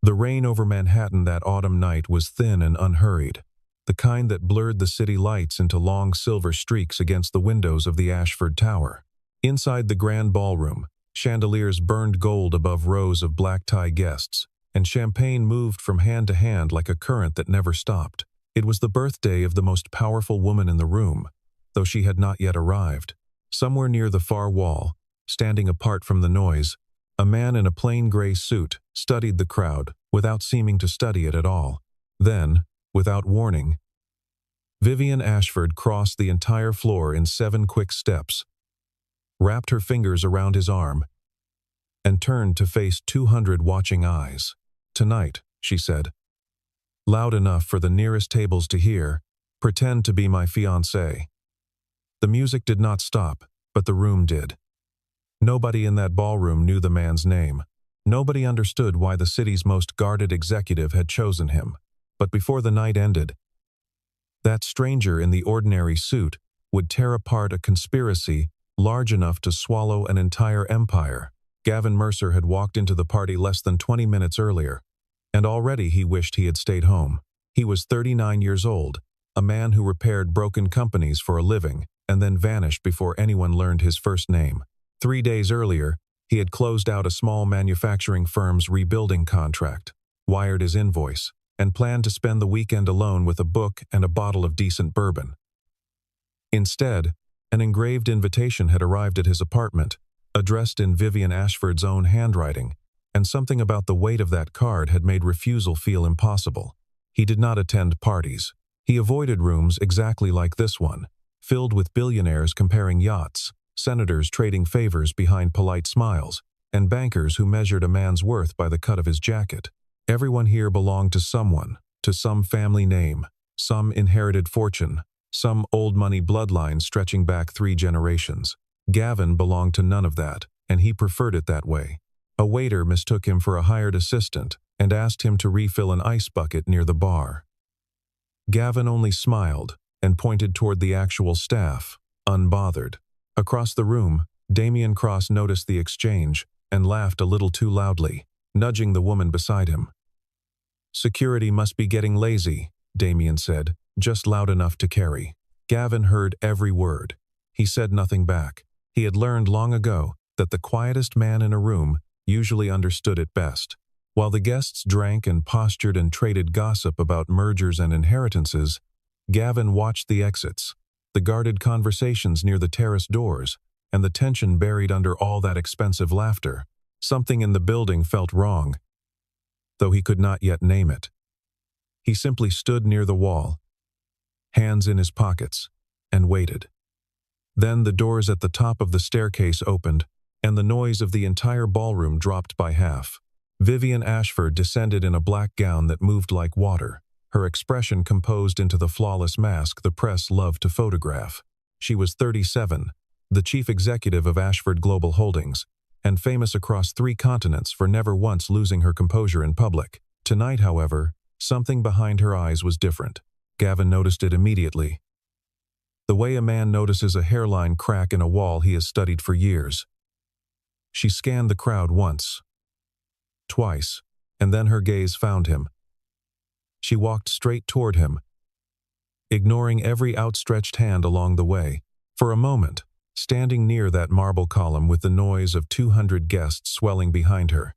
The rain over Manhattan that autumn night was thin and unhurried, the kind that blurred the city lights into long silver streaks against the windows of the Ashford Tower. Inside the grand ballroom, chandeliers burned gold above rows of black-tie guests, and champagne moved from hand to hand like a current that never stopped. It was the birthday of the most powerful woman in the room, though she had not yet arrived. Somewhere near the far wall, standing apart from the noise, a man in a plain gray suit studied the crowd without seeming to study it at all. Then, without warning, Vivian Ashford crossed the entire floor in 7 quick steps, wrapped her fingers around his arm, and turned to face 200 watching eyes. "Tonight," she said, loud enough for the nearest tables to hear, "pretend to be my fiancé." The music did not stop, but the room did. Nobody in that ballroom knew the man's name. Nobody understood why the city's most guarded executive had chosen him. But before the night ended, that stranger in the ordinary suit would tear apart a conspiracy large enough to swallow an entire empire. Gavin Mercer had walked into the party less than 20 minutes earlier, and already he wished he had stayed home. He was 39 years old, a man who repaired broken companies for a living, and then vanished before anyone learned his first name. 3 days earlier, he had closed out a small manufacturing firm's rebuilding contract, wired his invoice, and planned to spend the weekend alone with a book and a bottle of decent bourbon. Instead, an engraved invitation had arrived at his apartment, addressed in Vivian Ashford's own handwriting, and something about the weight of that card had made refusal feel impossible. He did not attend parties. He avoided rooms exactly like this one, filled with billionaires comparing yachts, senators trading favors behind polite smiles, and bankers who measured a man's worth by the cut of his jacket. Everyone here belonged to someone, to some family name, some inherited fortune, some old money bloodline stretching back 3 generations. Gavin belonged to none of that, and he preferred it that way. A waiter mistook him for a hired assistant and asked him to refill an ice bucket near the bar. Gavin only smiled and pointed toward the actual staff, unbothered. Across the room, Damian Cross noticed the exchange and laughed a little too loudly, nudging the woman beside him. "Security must be getting lazy," Damian said, just loud enough to carry. Gavin heard every word. He said nothing back. He had learned long ago that the quietest man in a room usually understood it best. While the guests drank and postured and traded gossip about mergers and inheritances, Gavin watched the exits, the guarded conversations near the terrace doors, and the tension buried under all that expensive laughter. Something in the building felt wrong, though he could not yet name it. He simply stood near the wall, hands in his pockets, and waited. Then the doors at the top of the staircase opened, and the noise of the entire ballroom dropped by half. Vivian Ashford descended in a black gown that moved like water, her expression composed into the flawless mask the press loved to photograph. She was 37, the chief executive of Ashford Global Holdings, and famous across 3 continents for never once losing her composure in public. Tonight, however, something behind her eyes was different. Gavin noticed it immediately. The way a man notices a hairline crack in a wall he has studied for years. She scanned the crowd once, twice, and then her gaze found him. She walked straight toward him, ignoring every outstretched hand along the way. For a moment, standing near that marble column with the noise of 200 guests swelling behind her,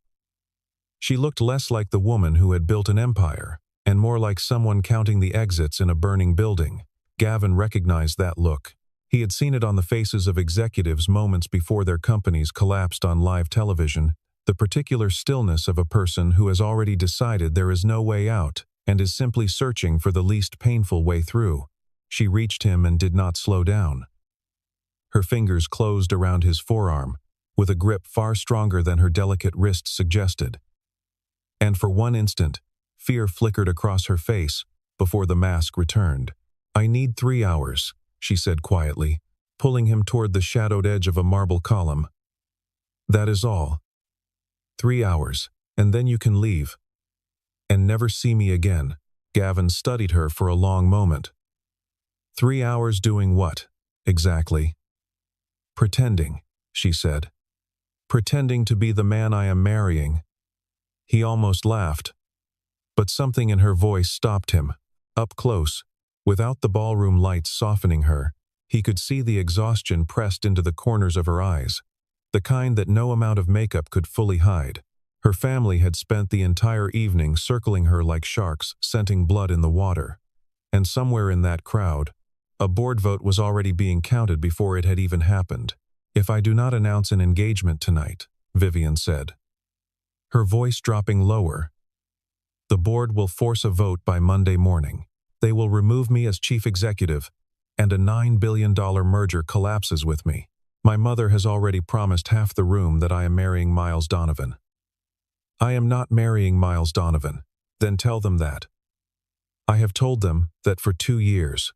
she looked less like the woman who had built an empire, and more like someone counting the exits in a burning building. Gavin recognized that look. He had seen it on the faces of executives moments before their companies collapsed on live television, the particular stillness of a person who has already decided there is no way out and is simply searching for the least painful way through. She reached him and did not slow down. Her fingers closed around his forearm, with a grip far stronger than her delicate wrist suggested. And for one instant, fear flickered across her face before the mask returned. "I need 3 hours," she said quietly, pulling him toward the shadowed edge of a marble column. "That is all. 3 hours, and then you can leave. And never see me again." Gavin studied her for a long moment. 3 hours doing what, exactly? "Pretending," she said. "Pretending to be the man I am marrying." He almost laughed, But something in her voice stopped him. Up close, without the ballroom lights softening her, he could see the exhaustion pressed into the corners of her eyes, the kind that no amount of makeup could fully hide. Her family had spent the entire evening circling her like sharks, scenting blood in the water. And somewhere in that crowd, a board vote was already being counted before it had even happened. "If I do not announce an engagement tonight," Vivian said, her voice dropping lower, "the board will force a vote by Monday morning. They will remove me as chief executive, and a $9 billion merger collapses with me. My mother has already promised half the room that I am marrying Miles Donovan." "I am not marrying Miles Donovan." "Then tell them that." "I have told them that for 2 years."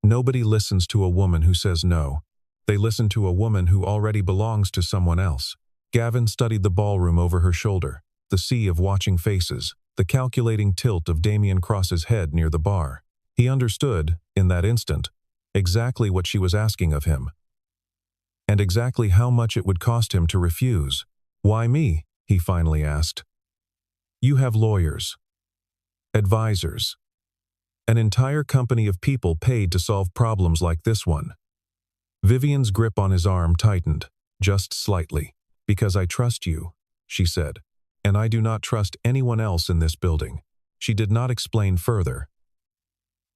Nobody listens to a woman who says no. They listen to a woman who already belongs to someone else. Gavin studied the ballroom over her shoulder, the sea of watching faces, the calculating tilt of Damien Cross's head near the bar. He understood, in that instant, exactly what she was asking of him, and exactly how much it would cost him to refuse. "Why me?" he finally asked. "You have lawyers, advisors, an entire company of people paid to solve problems like this one." Vivian's grip on his arm tightened, just slightly. "Because I trust you," she said, "and I do not trust anyone else in this building." She did not explain further.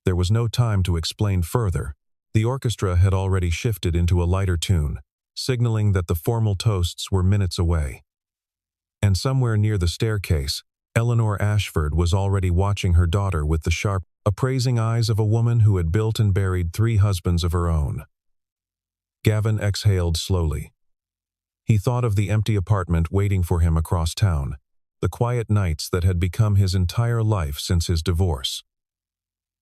There was no time to explain further. The orchestra had already shifted into a lighter tune, signaling that the formal toasts were minutes away. And somewhere near the staircase, Eleanor Ashford was already watching her daughter with the sharp, appraising eyes of a woman who had built and buried 3 husbands of her own. Gavin exhaled slowly. He thought of the empty apartment waiting for him across town, the quiet nights that had become his entire life since his divorce.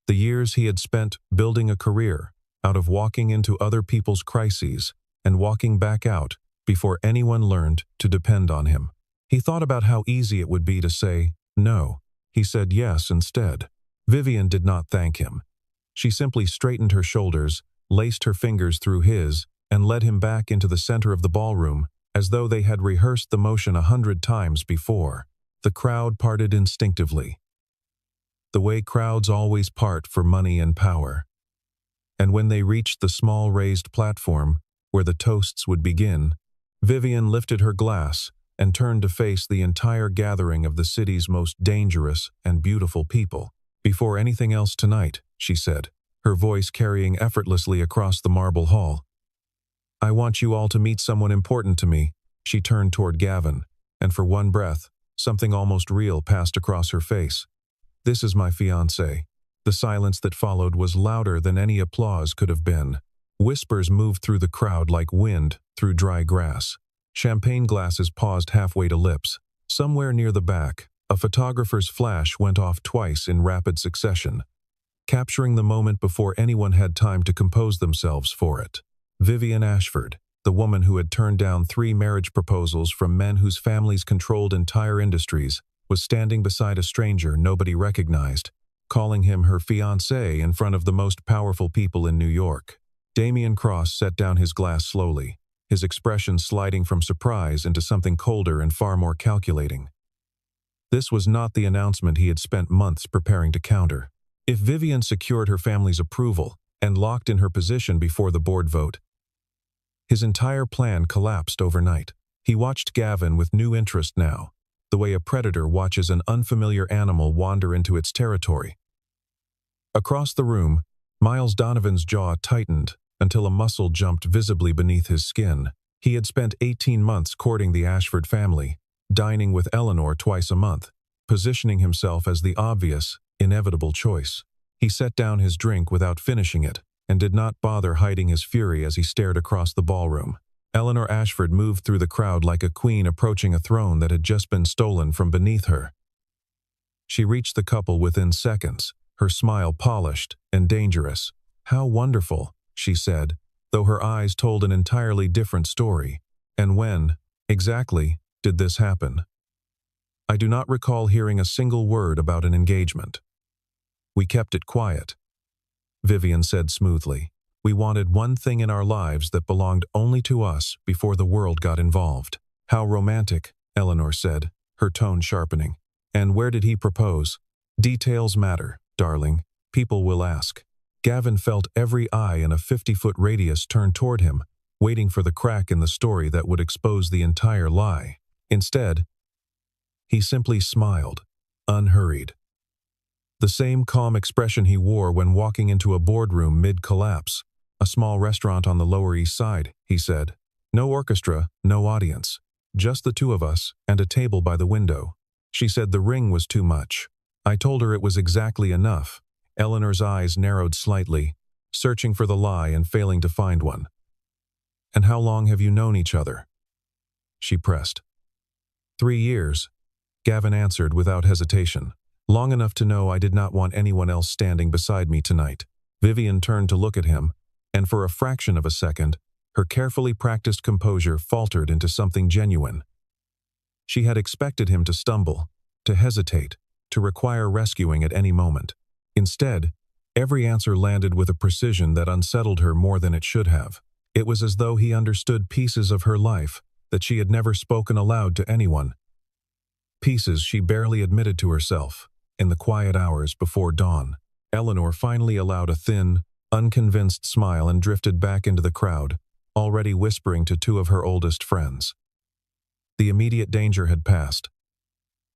The years he had spent building a career out of walking into other people's crises and walking back out before anyone learned to depend on him. He thought about how easy it would be to say no. He said yes instead. Vivian did not thank him. She simply straightened her shoulders, laced her fingers through his, and led him back into the center of the ballroom, as though they had rehearsed the motion 100 times before. The crowd parted instinctively, the way crowds always part for money and power. And when they reached the small raised platform, where the toasts would begin, Vivian lifted her glass and turned to face the entire gathering of the city's most dangerous and beautiful people. "Before anything else tonight," she said, her voice carrying effortlessly across the marble hall, "I want you all to meet someone important to me." She turned toward Gavin, and for one breath, something almost real passed across her face. "This is my fiancé." The silence that followed was louder than any applause could have been. Whispers moved through the crowd like wind through dry grass. Champagne glasses paused halfway to lips. Somewhere near the back, a photographer's flash went off twice in rapid succession, capturing the moment before anyone had time to compose themselves for it. Vivian Ashford, the woman who had turned down 3 marriage proposals from men whose families controlled entire industries, was standing beside a stranger nobody recognized, calling him her fiancé in front of the most powerful people in New York. Damien Cross set down his glass slowly, his expression sliding from surprise into something colder and far more calculating. This was not the announcement he had spent months preparing to counter. If Vivian secured her family's approval and locked in her position before the board vote, his entire plan collapsed overnight. He watched Gavin with new interest now, the way a predator watches an unfamiliar animal wander into its territory. Across the room, Miles Donovan's jaw tightened until a muscle jumped visibly beneath his skin. He had spent 18 months courting the Ashford family, dining with Eleanor twice a month, positioning himself as the obvious, inevitable choice. He set down his drink without finishing it, and did not bother hiding his fury as he stared across the ballroom. Eleanor Ashford moved through the crowd like a queen approaching a throne that had just been stolen from beneath her. She reached the couple within seconds, her smile polished and dangerous. "How wonderful," she said, though her eyes told an entirely different story. "And when, exactly, did this happen?" "I do not recall hearing a single word about an engagement. We kept it quiet," Vivian said smoothly. "We wanted one thing in our lives that belonged only to us before the world got involved." "How romantic," Eleanor said, her tone sharpening. And where did he propose? Details matter, darling. People will ask. Gavin felt every eye in a 50-foot radius turn toward him, waiting for the crack in the story that would expose the entire lie. Instead, he simply smiled, unhurried. The same calm expression he wore when walking into a boardroom mid-collapse. A small restaurant on the Lower East Side, he said. No orchestra, no audience. Just the two of us and a table by the window. She said the ring was too much. I told her it was exactly enough. Eleanor's eyes narrowed slightly, searching for the lie and failing to find one. And how long have you known each other? She pressed. 3 years, Gavin answered without hesitation. Long enough to know I did not want anyone else standing beside me tonight. Vivian turned to look at him, and for a fraction of a second, her carefully practiced composure faltered into something genuine. She had expected him to stumble, to hesitate, to require rescuing at any moment. Instead, every answer landed with a precision that unsettled her more than it should have. It was as though he understood pieces of her life that she had never spoken aloud to anyone. Pieces she barely admitted to herself. In the quiet hours before dawn, Eleanor finally allowed a thin, unconvinced smile and drifted back into the crowd, already whispering to 2 of her oldest friends. The immediate danger had passed.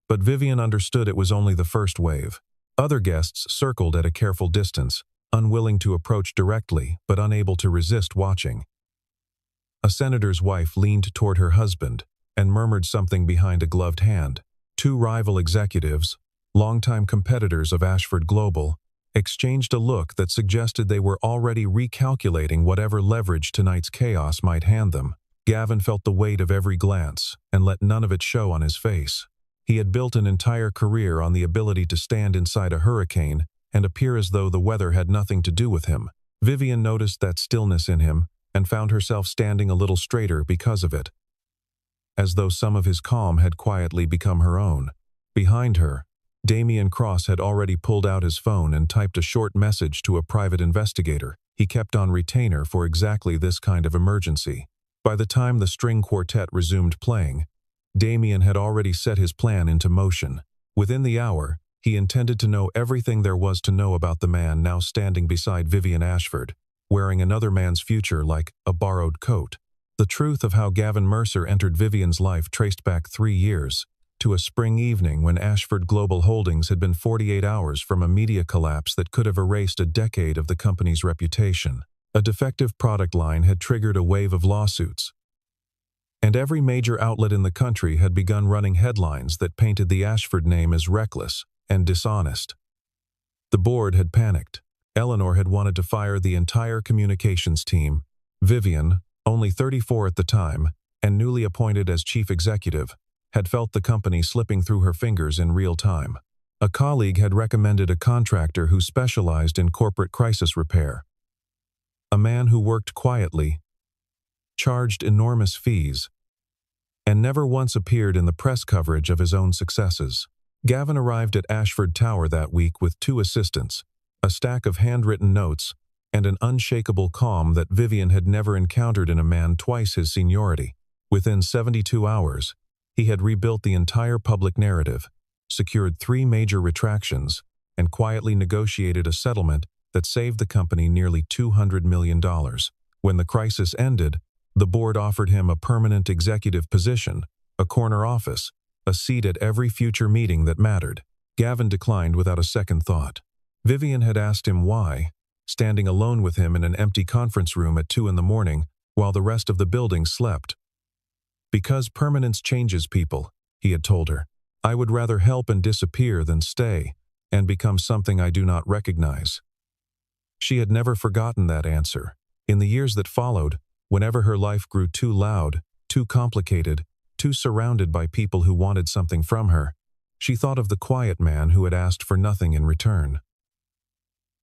But Vivian understood it was only the first wave. Other guests circled at a careful distance, unwilling to approach directly but unable to resist watching. A senator's wife leaned toward her husband and murmured something behind a gloved hand. 2 rival executives, longtime competitors of Ashford Global, exchanged a look that suggested they were already recalculating whatever leverage tonight's chaos might hand them. Gavin felt the weight of every glance and let none of it show on his face. He had built an entire career on the ability to stand inside a hurricane and appear as though the weather had nothing to do with him. Vivian noticed that stillness in him and found herself standing a little straighter because of it, as though some of his calm had quietly become her own. Behind her, Damian Cross had already pulled out his phone and typed a short message to a private investigator he kept on retainer for exactly this kind of emergency. By the time the string quartet resumed playing, Damian had already set his plan into motion. Within the hour, he intended to know everything there was to know about the man now standing beside Vivian Ashford, wearing another man's future like a borrowed coat. The truth of how Gavin Mercer entered Vivian's life traced back 3 years, to a spring evening when Ashford Global Holdings had been 48 hours from a media collapse that could have erased a decade of the company's reputation. A defective product line had triggered a wave of lawsuits, and every major outlet in the country had begun running headlines that painted the Ashford name as reckless and dishonest. The board had panicked. Eleanor had wanted to fire the entire communications team. Vivian, only 34 at the time, and newly appointed as chief executive, had felt the company slipping through her fingers in real time. A colleague had recommended a contractor who specialized in corporate crisis repair. A man who worked quietly, charged enormous fees, and never once appeared in the press coverage of his own successes. Gavin arrived at Ashford Tower that week with 2 assistants, a stack of handwritten notes, and an unshakable calm that Vivian had never encountered in a man twice his seniority. Within 72 hours, he had rebuilt the entire public narrative, secured 3 major retractions, and quietly negotiated a settlement that saved the company nearly $200 million. When the crisis ended, the board offered him a permanent executive position, a corner office, a seat at every future meeting that mattered. Gavin declined without a second thought. Vivian had asked him why, standing alone with him in an empty conference room at 2 in the morning while the rest of the building slept. Because permanence changes people, he had told her. I would rather help and disappear than stay and become something I do not recognize. She had never forgotten that answer. In the years that followed, whenever her life grew too loud, too complicated, too surrounded by people who wanted something from her, she thought of the quiet man who had asked for nothing in return.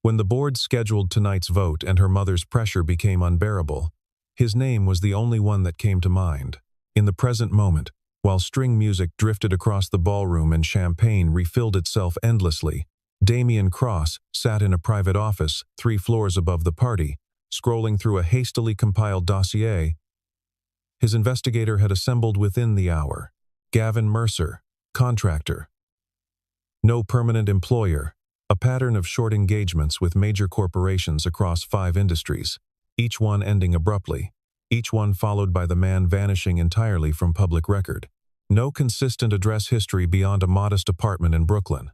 When the board scheduled tonight's vote and her mother's pressure became unbearable, his name was the only one that came to mind. In the present moment, while string music drifted across the ballroom and champagne refilled itself endlessly, Damian Cross sat in a private office 3 floors above the party, scrolling through a hastily compiled dossier. His investigator had assembled within the hour. Gavin Mercer, contractor. No permanent employer. A pattern of short engagements with major corporations across 5 industries, each one ending abruptly, each one followed by the man vanishing entirely from public record. No consistent address history beyond a modest apartment in Brooklyn.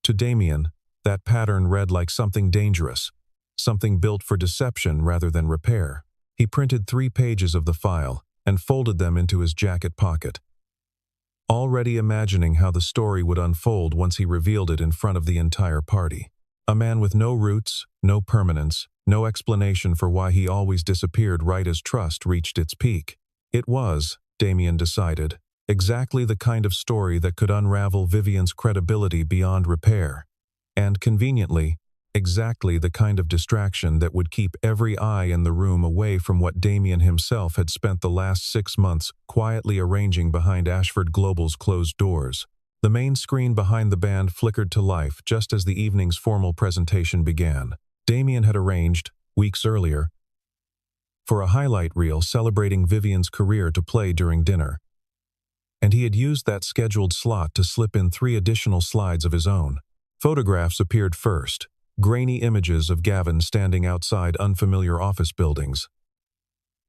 To Damien, that pattern read like something dangerous, something built for deception rather than repair. He printed 3 pages of the file and folded them into his jacket pocket, already imagining how the story would unfold once he revealed it in front of the entire party. A man with no roots, no permanence, no explanation for why he always disappeared right as trust reached its peak. It was, Damien decided, exactly the kind of story that could unravel Vivian's credibility beyond repair. And conveniently, exactly the kind of distraction that would keep every eye in the room away from what Damien himself had spent the last 6 months quietly arranging behind Ashford Global's closed doors. The main screen behind the band flickered to life just as the evening's formal presentation began. Damien had arranged, weeks earlier, for a highlight reel celebrating Vivian's career to play during dinner. And he had used that scheduled slot to slip in 3 additional slides of his own. Photographs appeared first. Grainy images of Gavin standing outside unfamiliar office buildings.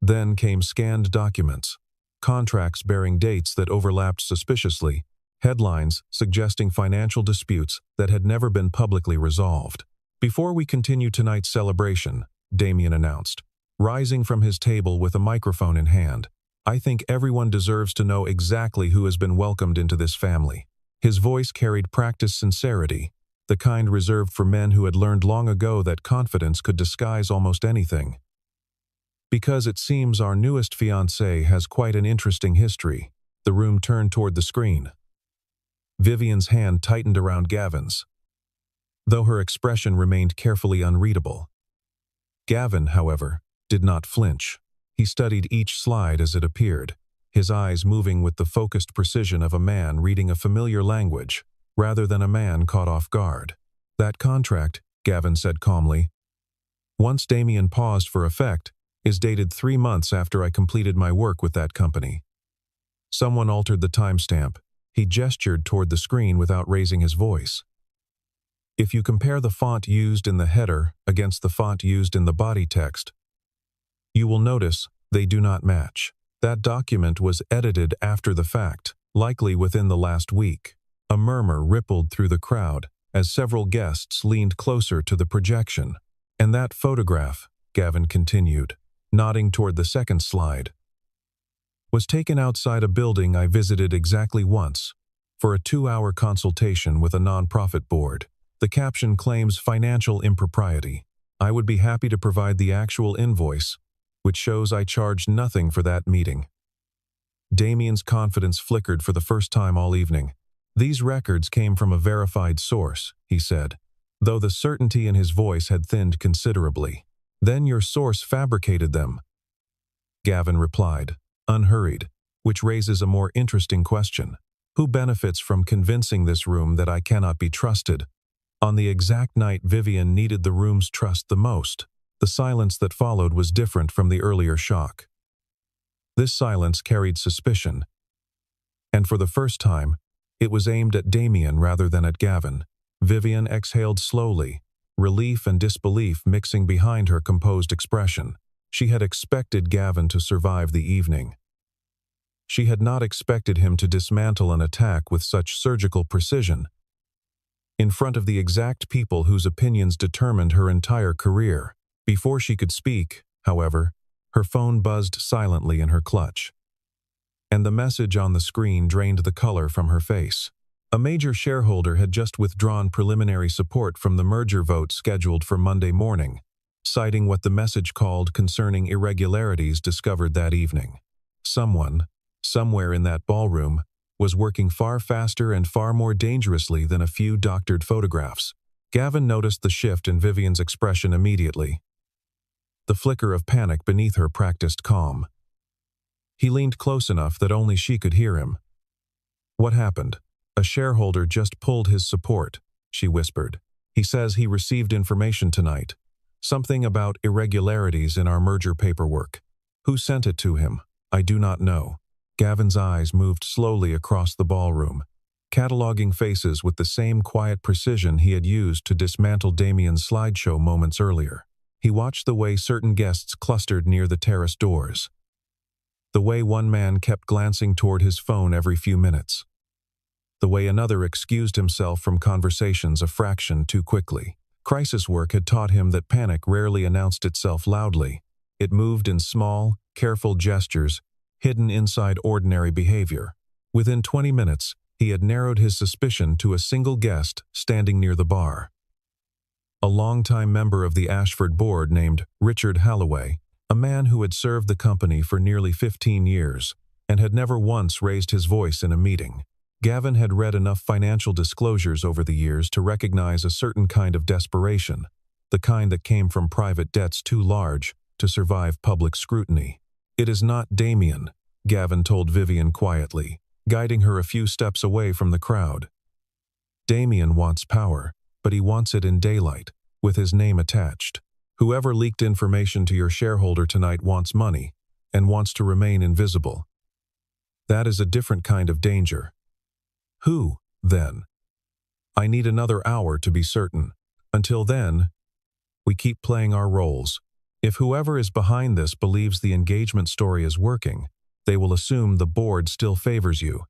Then came scanned documents, contracts bearing dates that overlapped suspiciously, headlines suggesting financial disputes that had never been publicly resolved. "Before we continue tonight's celebration," Damien announced, rising from his table with a microphone in hand, "I think everyone deserves to know exactly who has been welcomed into this family." His voice carried practiced sincerity, the kind reserved for men who had learned long ago that confidence could disguise almost anything. "Because it seems our newest fiancé has quite an interesting history." The room turned toward the screen. Vivian's hand tightened around Gavin's, though her expression remained carefully unreadable. Gavin, however, did not flinch. He studied each slide as it appeared, his eyes moving with the focused precision of a man reading a familiar language, rather than a man caught off guard. "That contract," Gavin said calmly, once Damien paused for effect, "is dated 3 months after I completed my work with that company." Someone altered the timestamp. He gestured toward the screen without raising his voice. "If you compare the font used in the header against the font used in the body text, you will notice they do not match. That document was edited after the fact, likely within the last week." A murmur rippled through the crowd as several guests leaned closer to the projection. "And that photograph," Gavin continued, nodding toward the second slide, "was taken outside a building I visited exactly once, for a 2-hour consultation with a non-profit board. The caption claims financial impropriety. I would be happy to provide the actual invoice, which shows I charged nothing for that meeting." Damien's confidence flickered for the first time all evening. "These records came from a verified source," he said, though the certainty in his voice had thinned considerably. "Then your source fabricated them," Gavin replied, unhurried, which raises a more interesting question. Who benefits from convincing this room that I cannot be trusted? On the exact night Vivian needed the room's trust the most, the silence that followed was different from the earlier shock. This silence carried suspicion, and for the first time, it was aimed at Damien rather than at Gavin. Vivian exhaled slowly, relief and disbelief mixing behind her composed expression. She had expected Gavin to survive the evening. She had not expected him to dismantle an attack with such surgical precision, in front of the exact people whose opinions determined her entire career. Before she could speak, however, her phone buzzed silently in her clutch, and the message on the screen drained the color from her face. A major shareholder had just withdrawn preliminary support from the merger vote scheduled for Monday morning, citing what the message called concerning irregularities discovered that evening. Someone, somewhere in that ballroom, was working far faster and far more dangerously than a few doctored photographs. Gavin noticed the shift in Vivian's expression immediately, the flicker of panic beneath her practiced calm. He leaned close enough that only she could hear him. "What happened?" "A shareholder just pulled his support," she whispered. "He says he received information tonight. Something about irregularities in our merger paperwork. Who sent it to him? I do not know." Gavin's eyes moved slowly across the ballroom. cataloging faces with the same quiet precision he had used to dismantle Damien's slideshow moments earlier. He watched the way certain guests clustered near the terrace doors, the way one man kept glancing toward his phone every few minutes, the way another excused himself from conversations a fraction too quickly. Crisis work had taught him that panic rarely announced itself loudly. It moved in small, careful gestures, hidden inside ordinary behavior. Within 20 minutes, he had narrowed his suspicion to a single guest standing near the bar. A longtime member of the Ashford board named Richard Halloway, a man who had served the company for nearly 15 years and had never once raised his voice in a meeting. Gavin had read enough financial disclosures over the years to recognize a certain kind of desperation, the kind that came from private debts too large to survive public scrutiny. "It is not Damien," Gavin told Vivian quietly, guiding her a few steps away from the crowd. "Damien wants power, but he wants it in daylight, with his name attached. Whoever leaked information to your shareholder tonight wants money, and wants to remain invisible. That is a different kind of danger." "Who, then?" "I need another hour to be certain. Until then, we keep playing our roles. If whoever is behind this believes the engagement story is working, they will assume the board still favors you.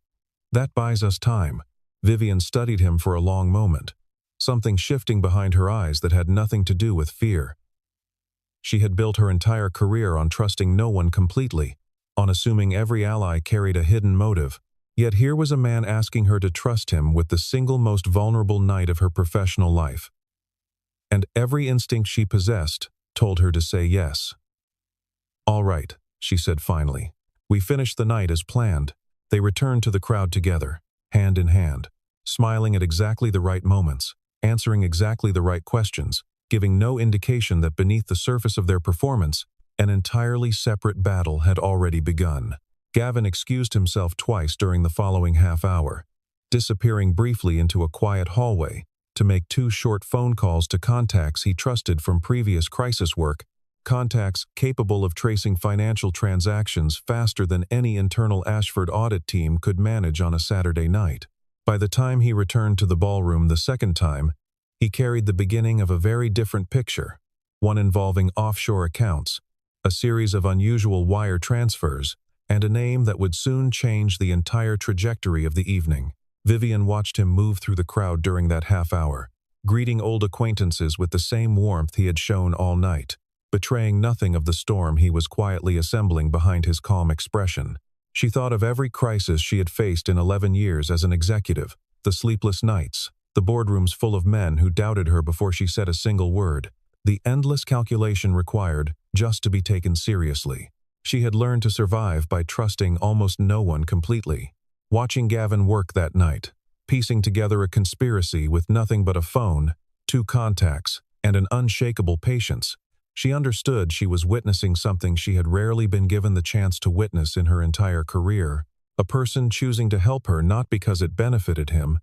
That buys us time." Vivian studied him for a long moment, something shifting behind her eyes that had nothing to do with fear. She had built her entire career on trusting no one completely, on assuming every ally carried a hidden motive. Yet here was a man asking her to trust him with the single most vulnerable night of her professional life. And every instinct she possessed told her to say yes. "All right," she said finally. "We finished the night as planned." They returned to the crowd together, hand in hand, smiling at exactly the right moments, answering exactly the right questions, giving no indication that beneath the surface of their performance, an entirely separate battle had already begun. Gavin excused himself twice during the following half hour, disappearing briefly into a quiet hallway to make 2 short phone calls to contacts he trusted from previous crisis work, contacts capable of tracing financial transactions faster than any internal Ashford audit team could manage on a Saturday night. By the time he returned to the ballroom the second time, he carried the beginning of a very different picture, one involving offshore accounts, a series of unusual wire transfers, and a name that would soon change the entire trajectory of the evening. Vivian watched him move through the crowd during that half hour, greeting old acquaintances with the same warmth he had shown all night, betraying nothing of the storm he was quietly assembling behind his calm expression. She thought of every crisis she had faced in 11 years as an executive, the sleepless nights, the boardrooms full of men who doubted her before she said a single word, the endless calculation required just to be taken seriously. She had learned to survive by trusting almost no one completely. Watching Gavin work that night, piecing together a conspiracy with nothing but a phone, 2 contacts, and an unshakable patience, she understood she was witnessing something she had rarely been given the chance to witness in her entire career, a person choosing to help her not because it benefited him,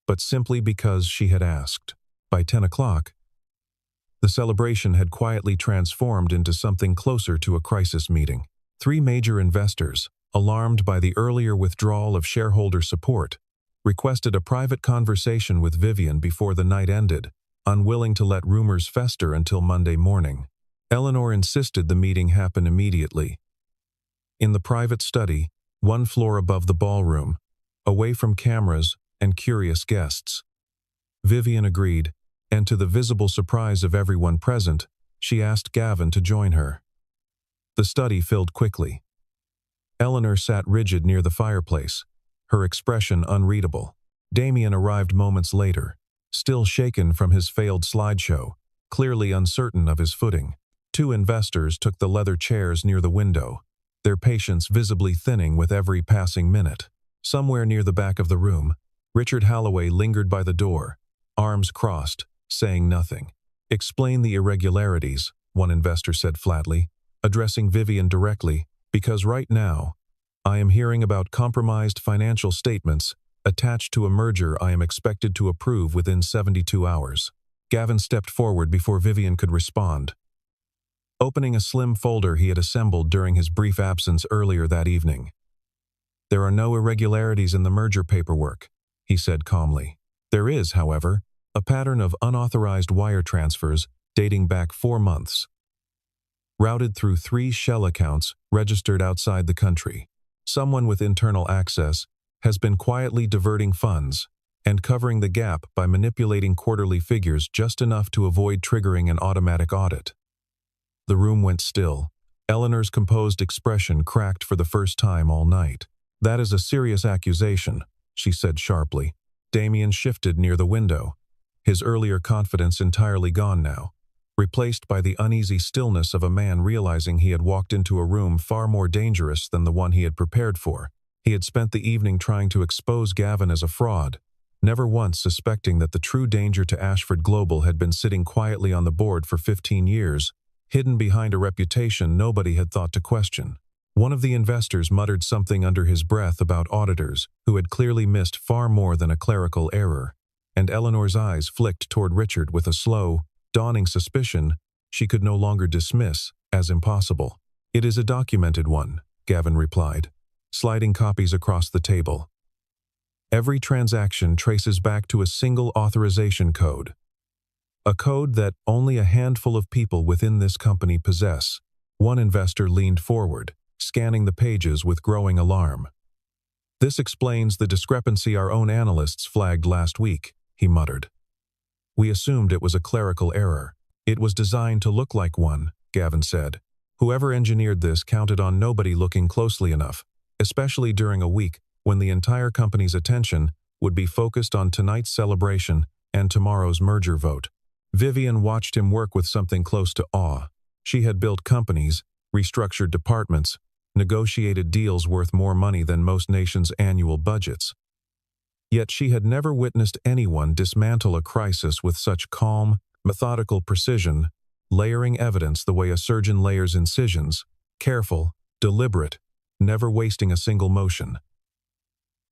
but simply because she had asked. By 10 o'clock, the celebration had quietly transformed into something closer to a crisis meeting. 3 major investors, alarmed by the earlier withdrawal of shareholder support, requested a private conversation with Vivian before the night ended, unwilling to let rumors fester until Monday morning. Eleanor insisted the meeting happen immediately. In the private study, 1 floor above the ballroom, away from cameras and curious guests. Vivian agreed, and to the visible surprise of everyone present, she asked Gavin to join her. The study filled quickly. Eleanor sat rigid near the fireplace, her expression unreadable. Damien arrived moments later, still shaken from his failed slideshow, clearly uncertain of his footing. 2 investors took the leather chairs near the window, their patience visibly thinning with every passing minute. Somewhere near the back of the room, Richard Halloway lingered by the door, arms crossed, saying nothing. "Explain the irregularities," one investor said flatly, addressing Vivian directly, "because right now, I am hearing about compromised financial statements attached to a merger I am expected to approve within 72 hours. Gavin stepped forward before Vivian could respond, opening a slim folder he had assembled during his brief absence earlier that evening. "There are no irregularities in the merger paperwork. he said calmly. There is, however, a pattern of unauthorized wire transfers dating back 4 months, routed through 3 shell accounts registered outside the country. Someone with internal access has been quietly diverting funds and covering the gap by manipulating quarterly figures just enough to avoid triggering an automatic audit. The room went still. Eleanor's composed expression cracked for the first time all night. That is a serious accusation, she said sharply. Damien shifted near the window, his earlier confidence entirely gone now, replaced by the uneasy stillness of a man realizing he had walked into a room far more dangerous than the one he had prepared for. He had spent the evening trying to expose Gavin as a fraud, never once suspecting that the true danger to Ashford Global had been sitting quietly on the board for 15 years, hidden behind a reputation nobody had thought to question. One of the investors muttered something under his breath about auditors who had clearly missed far more than a clerical error, and Eleanor's eyes flicked toward Richard with a slow, dawning suspicion she could no longer dismiss as impossible. It is a documented one, Gavin replied, sliding copies across the table. Every transaction traces back to a single authorization code, a code that only a handful of people within this company possess. One investor leaned forward, scanning the pages with growing alarm. This explains the discrepancy our own analysts flagged last week, he muttered. We assumed it was a clerical error. It was designed to look like one, Gavin said. Whoever engineered this counted on nobody looking closely enough, especially during a week when the entire company's attention would be focused on tonight's celebration and tomorrow's merger vote. Vivian watched him work with something close to awe. She had built companies, restructured departments, negotiated deals worth more money than most nations' annual budgets. Yet she had never witnessed anyone dismantle a crisis with such calm, methodical precision, layering evidence the way a surgeon layers incisions, careful, deliberate, never wasting a single motion.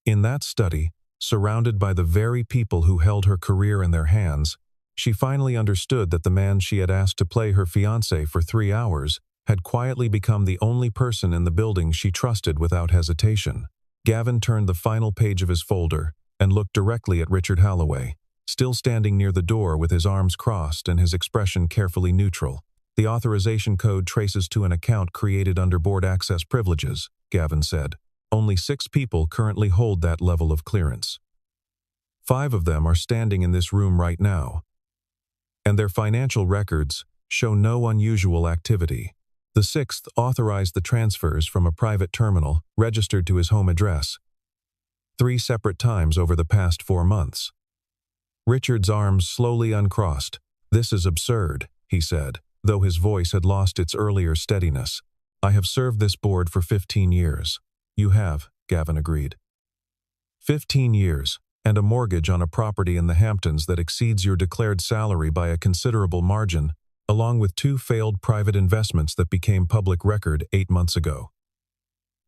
In that study, surrounded by the very people who held her career in their hands, she finally understood that the man she had asked to play her fiancé for 3 hours had quietly become the only person in the building she trusted without hesitation. Gavin turned the final page of his folder and looked directly at Richard Holloway, still standing near the door with his arms crossed and his expression carefully neutral. The authorization code traces to an account created under board access privileges, Gavin said. Only 6 people currently hold that level of clearance. 5 of them are standing in this room right now, and their financial records show no unusual activity. The 6th authorized the transfers from a private terminal registered to his home address 3 separate times over the past 4 months. Richard's arms slowly uncrossed. This is absurd, he said, though his voice had lost its earlier steadiness. I have served this board for 15 years. You have, Gavin agreed. 15 years, and a mortgage on a property in the Hamptons that exceeds your declared salary by a considerable margin, along with 2 failed private investments that became public record 8 months ago.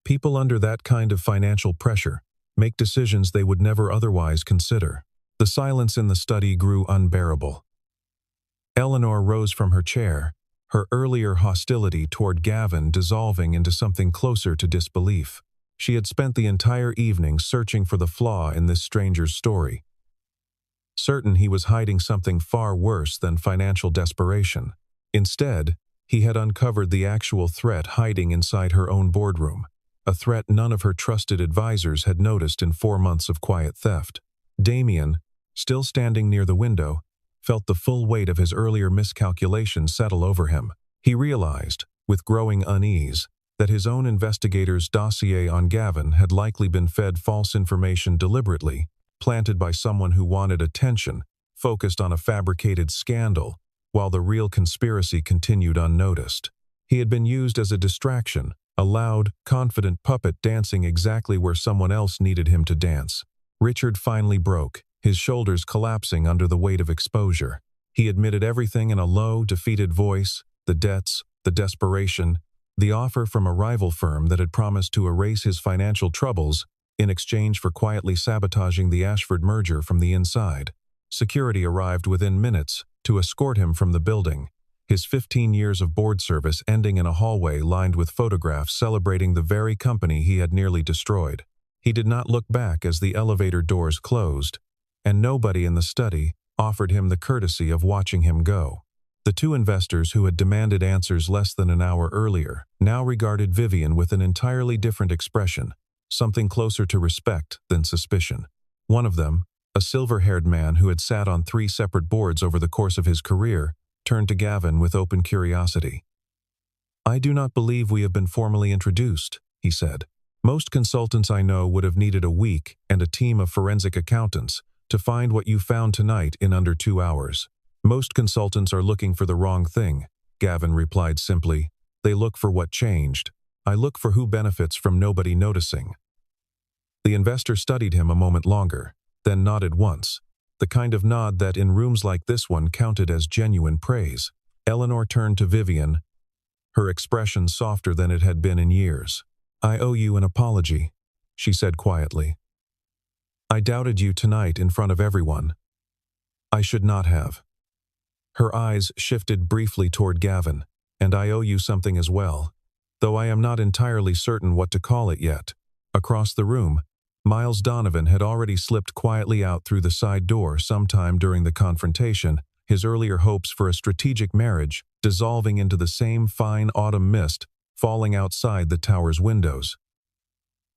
People under that kind of financial pressure make decisions they would never otherwise consider. The silence in the study grew unbearable. Eleanor rose from her chair, her earlier hostility toward Gavin dissolving into something closer to disbelief. She had spent the entire evening searching for the flaw in this stranger's story, certain he was hiding something far worse than financial desperation. Instead, he had uncovered the actual threat hiding inside her own boardroom, a threat none of her trusted advisors had noticed in 4 months of quiet theft. Damien, still standing near the window, felt the full weight of his earlier miscalculation settle over him. He realized, with growing unease, that his own investigator's dossier on Gavin had likely been fed false information deliberately, planted by someone who wanted attention, focused on a fabricated scandal, while the real conspiracy continued unnoticed. He had been used as a distraction, a loud, confident puppet dancing exactly where someone else needed him to dance. Richard finally broke, his shoulders collapsing under the weight of exposure. He admitted everything in a low, defeated voice: the debts, the desperation, the offer from a rival firm that had promised to erase his financial troubles in exchange for quietly sabotaging the Ashford merger from the inside. Security arrived within minutes to escort him from the building, his 15 years of board service ending in a hallway lined with photographs celebrating the very company he had nearly destroyed. He did not look back as the elevator doors closed, and nobody in the study offered him the courtesy of watching him go. The two investors who had demanded answers less than an hour earlier now regarded Vivian with an entirely different expression, something closer to respect than suspicion. One of them, a silver-haired man who had sat on 3 separate boards over the course of his career, turned to Gavin with open curiosity. "I do not believe we have been formally introduced," he said. "Most consultants I know would have needed a week and a team of forensic accountants to find what you found tonight in under 2 hours. Most consultants are looking for the wrong thing," Gavin replied simply. "They look for what changed. I look for who benefits from nobody noticing." The investor studied him a moment longer, then nodded once, the kind of nod that in rooms like this one counted as genuine praise. Eleanor turned to Vivian, her expression softer than it had been in years. "I owe you an apology," she said quietly. "I doubted you tonight in front of everyone. I should not have." Her eyes shifted briefly toward Gavin. "And I owe you something as well, though I am not entirely certain what to call it yet." Across the room, Miles Donovan had already slipped quietly out through the side door sometime during the confrontation, his earlier hopes for a strategic marriage dissolving into the same fine autumn mist falling outside the tower's windows.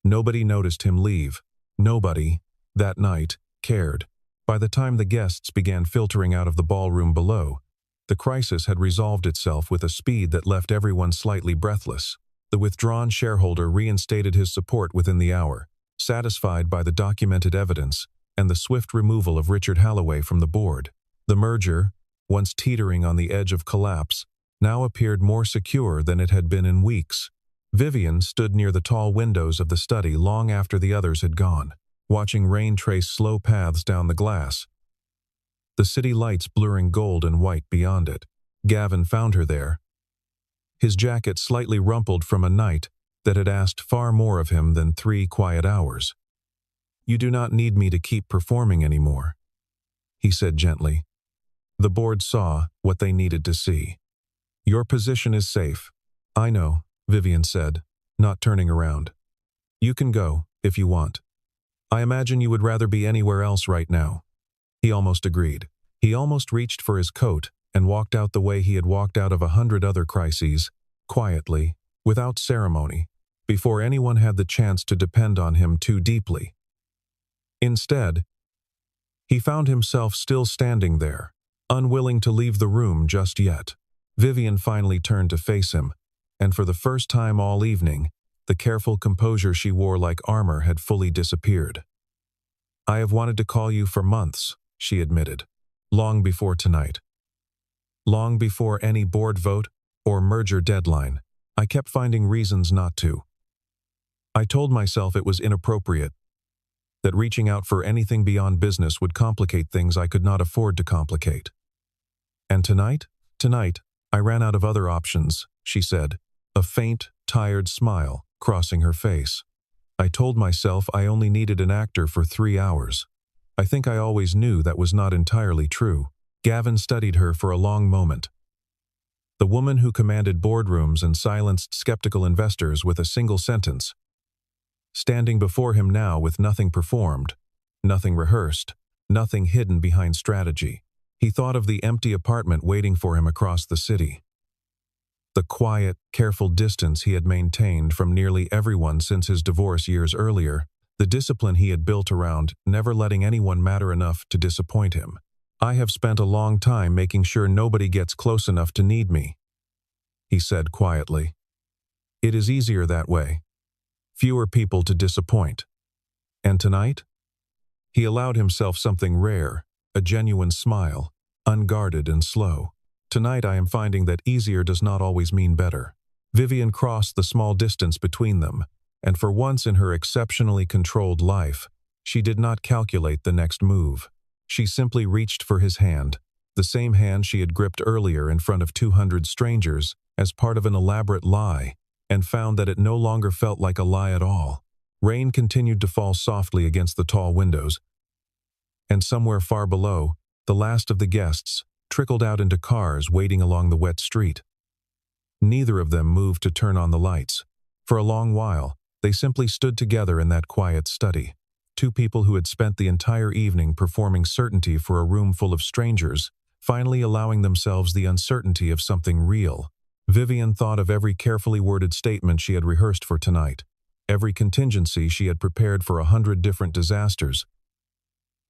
Nobody noticed him leave. Nobody, that night, cared. By the time the guests began filtering out of the ballroom below, the crisis had resolved itself with a speed that left everyone slightly breathless. The withdrawn shareholder reinstated his support within the hour, satisfied by the documented evidence and the swift removal of Richard Halloway from the board. The merger, once teetering on the edge of collapse, now appeared more secure than it had been in weeks. Vivian stood near the tall windows of the study long after the others had gone, watching rain trace slow paths down the glass, the city lights blurring gold and white beyond it. Gavin found her there, his jacket slightly rumpled from a night that had asked far more of him than 3 quiet hours. "You do not need me to keep performing anymore," he said gently. The board saw what they needed to see. "Your position is safe." "I know," Vivian said, not turning around. "You can go, if you want. I imagine you would rather be anywhere else right now." He almost agreed. He almost reached for his coat and walked out the way he had walked out of 100 other crises, quietly, without ceremony, before anyone had the chance to depend on him too deeply. Instead, he found himself still standing there, unwilling to leave the room just yet. Vivian finally turned to face him, and for the first time all evening, the careful composure she wore like armor had fully disappeared. "I have wanted to call you for months," she admitted, "long before tonight. Long before any board vote or merger deadline. I kept finding reasons not to. I told myself it was inappropriate, that reaching out for anything beyond business would complicate things I could not afford to complicate. And tonight, I ran out of other options," she said, a faint, tired smile crossing her face. "I told myself I only needed an actor for 3 hours. I think I always knew that was not entirely true." Gavin studied her for a long moment. The woman who commanded boardrooms and silenced skeptical investors with a single sentence. Standing before him now with nothing performed, nothing rehearsed, nothing hidden behind strategy. He thought of the empty apartment waiting for him across the city. The quiet, careful distance he had maintained from nearly everyone since his divorce years earlier, the discipline he had built around never letting anyone matter enough to disappoint him. "I have spent a long time making sure nobody gets close enough to need me," he said quietly. "It is easier that way. Fewer people to disappoint. And tonight?" He allowed himself something rare, a genuine smile, unguarded and slow. "Tonight I am finding that easier does not always mean better." Vivian crossed the small distance between them, and for once in her exceptionally controlled life, she did not calculate the next move. She simply reached for his hand, the same hand she had gripped earlier in front of 200 strangers as part of an elaborate lie, and found that it no longer felt like a lie at all. Rain continued to fall softly against the tall windows, and somewhere far below, the last of the guests trickled out into cars waiting along the wet street. Neither of them moved to turn on the lights. For a long while, They simply stood together in that quiet study. Two people who had spent the entire evening performing certainty for a room full of strangers, finally allowing themselves the uncertainty of something real. Vivian thought of every carefully worded statement she had rehearsed for tonight, every contingency she had prepared for 100 different disasters,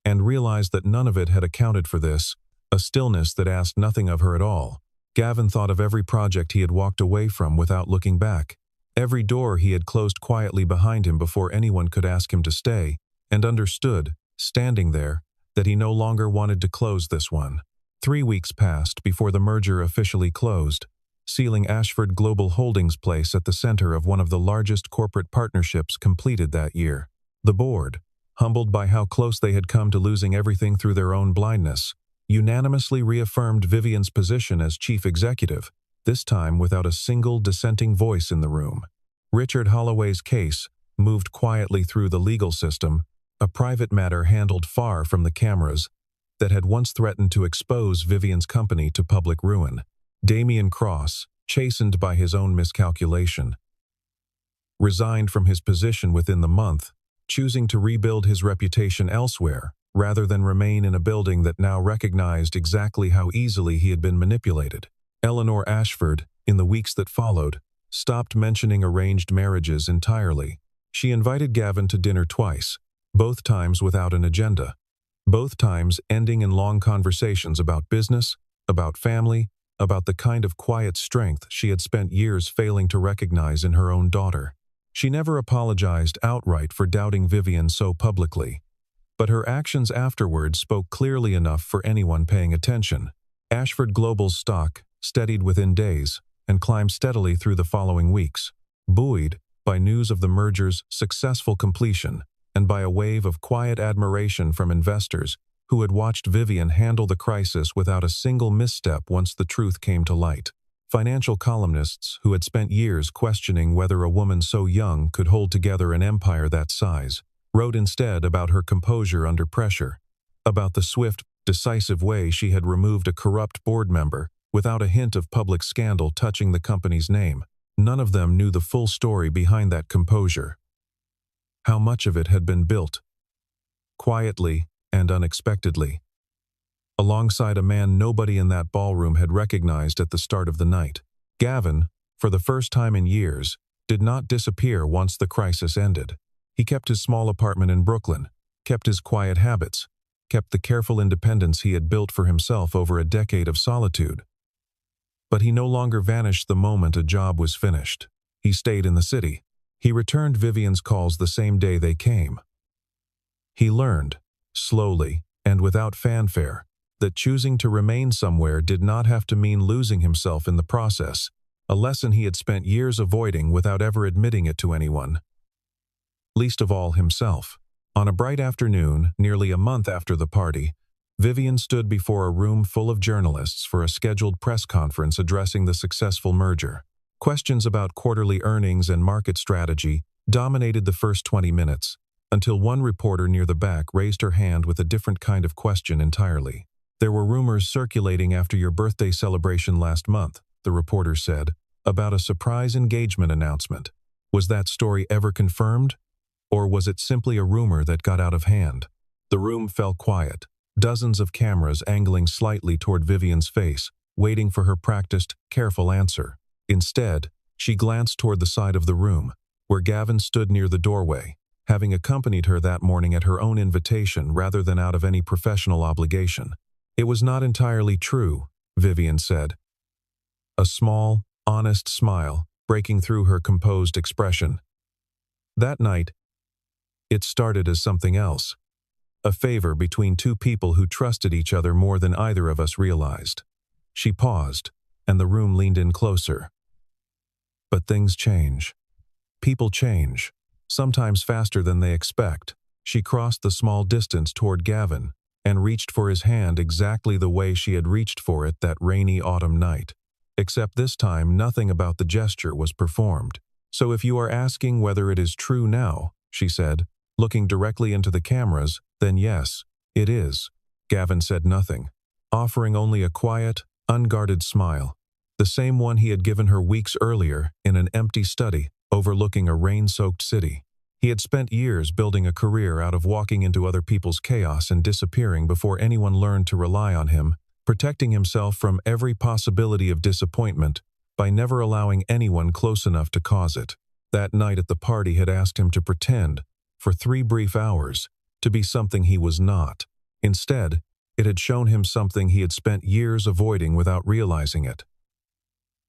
and realized that none of it had accounted for this, a stillness that asked nothing of her at all. Gavin thought of every project he had walked away from without looking back, every door he had closed quietly behind him before anyone could ask him to stay, and understood, standing there, that he no longer wanted to close this one. 3 weeks passed before the merger officially closed, sealing Ashford Global Holdings' place at the center of one of the largest corporate partnerships completed that year. The board, humbled by how close they had come to losing everything through their own blindness, unanimously reaffirmed Vivian's position as chief executive, this time without a single dissenting voice in the room. Richard Holloway's case moved quietly through the legal system, a private matter handled far from the cameras that had once threatened to expose Vivian's company to public ruin. Damian Cross, chastened by his own miscalculation, resigned from his position within the month, choosing to rebuild his reputation elsewhere, rather than remain in a building that now recognized exactly how easily he had been manipulated. Eleanor Ashford, in the weeks that followed, stopped mentioning arranged marriages entirely. She invited Gavin to dinner twice, both times without an agenda, both times ending in long conversations about business, about family, about the kind of quiet strength she had spent years failing to recognize in her own daughter. She never apologized outright for doubting Vivian so publicly, but her actions afterward spoke clearly enough for anyone paying attention. Ashford Global's stock steadied within days and climbed steadily through the following weeks, buoyed by news of the merger's successful completion and by a wave of quiet admiration from investors who had watched Vivian handle the crisis without a single misstep once the truth came to light. Financial columnists who had spent years questioning whether a woman so young could hold together an empire that size wrote instead about her composure under pressure, about the swift, decisive way she had removed a corrupt board member without a hint of public scandal touching the company's name. None of them knew the full story behind that composure, how much of it had been built quietly and unexpectedly, alongside a man nobody in that ballroom had recognized at the start of the night. Gavin, for the first time in years, did not disappear once the crisis ended. He kept his small apartment in Brooklyn, kept his quiet habits, kept the careful independence he had built for himself over a decade of solitude. But he no longer vanished the moment a job was finished. He stayed in the city. He returned Vivian's calls the same day they came. He learned, slowly and without fanfare, that choosing to remain somewhere did not have to mean losing himself in the process, a lesson he had spent years avoiding without ever admitting it to anyone, least of all himself. On a bright afternoon, nearly a month after the party, Vivian stood before a room full of journalists for a scheduled press conference addressing the successful merger. Questions about quarterly earnings and market strategy dominated the first 20 minutes, until one reporter near the back raised her hand with a different kind of question entirely. "There were rumors circulating after your birthday celebration last month," the reporter said, "about a surprise engagement announcement. Was that story ever confirmed? Or was it simply a rumor that got out of hand?" The room fell quiet, dozens of cameras angling slightly toward Vivian's face, waiting for her practiced, careful answer. Instead, she glanced toward the side of the room, where Gavin stood near the doorway, having accompanied her that morning at her own invitation rather than out of any professional obligation. "It was not entirely true," Vivian said, a small, honest smile breaking through her composed expression. "That night, it started as something else, a favor between two people who trusted each other more than either of us realized." She paused, and the room leaned in closer. "But things change. People change, sometimes faster than they expect." She crossed the small distance toward Gavin and reached for his hand exactly the way she had reached for it that rainy autumn night. Except this time nothing about the gesture was performed. "So if you are asking whether it is true now," she said, looking directly into the cameras, "then yes, it is." Gavin said nothing, offering only a quiet, unguarded smile, the same one he had given her weeks earlier in an empty study. overlooking a rain-soaked city. He had spent years building a career out of walking into other people's chaos and disappearing before anyone learned to rely on him, protecting himself from every possibility of disappointment by never allowing anyone close enough to cause it. That night at the party had asked him to pretend, for 3 brief hours, to be something he was not. Instead, it had shown him something he had spent years avoiding without realizing it.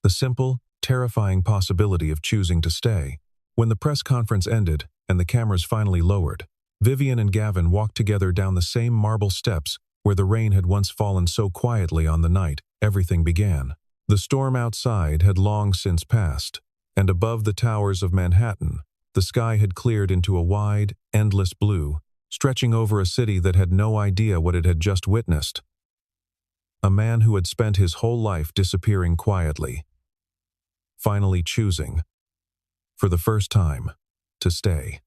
The simple, terrifying possibility of choosing to stay. When the press conference ended and the cameras finally lowered, Vivian and Gavin walked together down the same marble steps where the rain had once fallen so quietly on the night everything began. The storm outside had long since passed, and above the towers of Manhattan, the sky had cleared into a wide, endless blue, stretching over a city that had no idea what it had just witnessed. A man who had spent his whole life disappearing quietly, finally choosing, for the first time, to stay.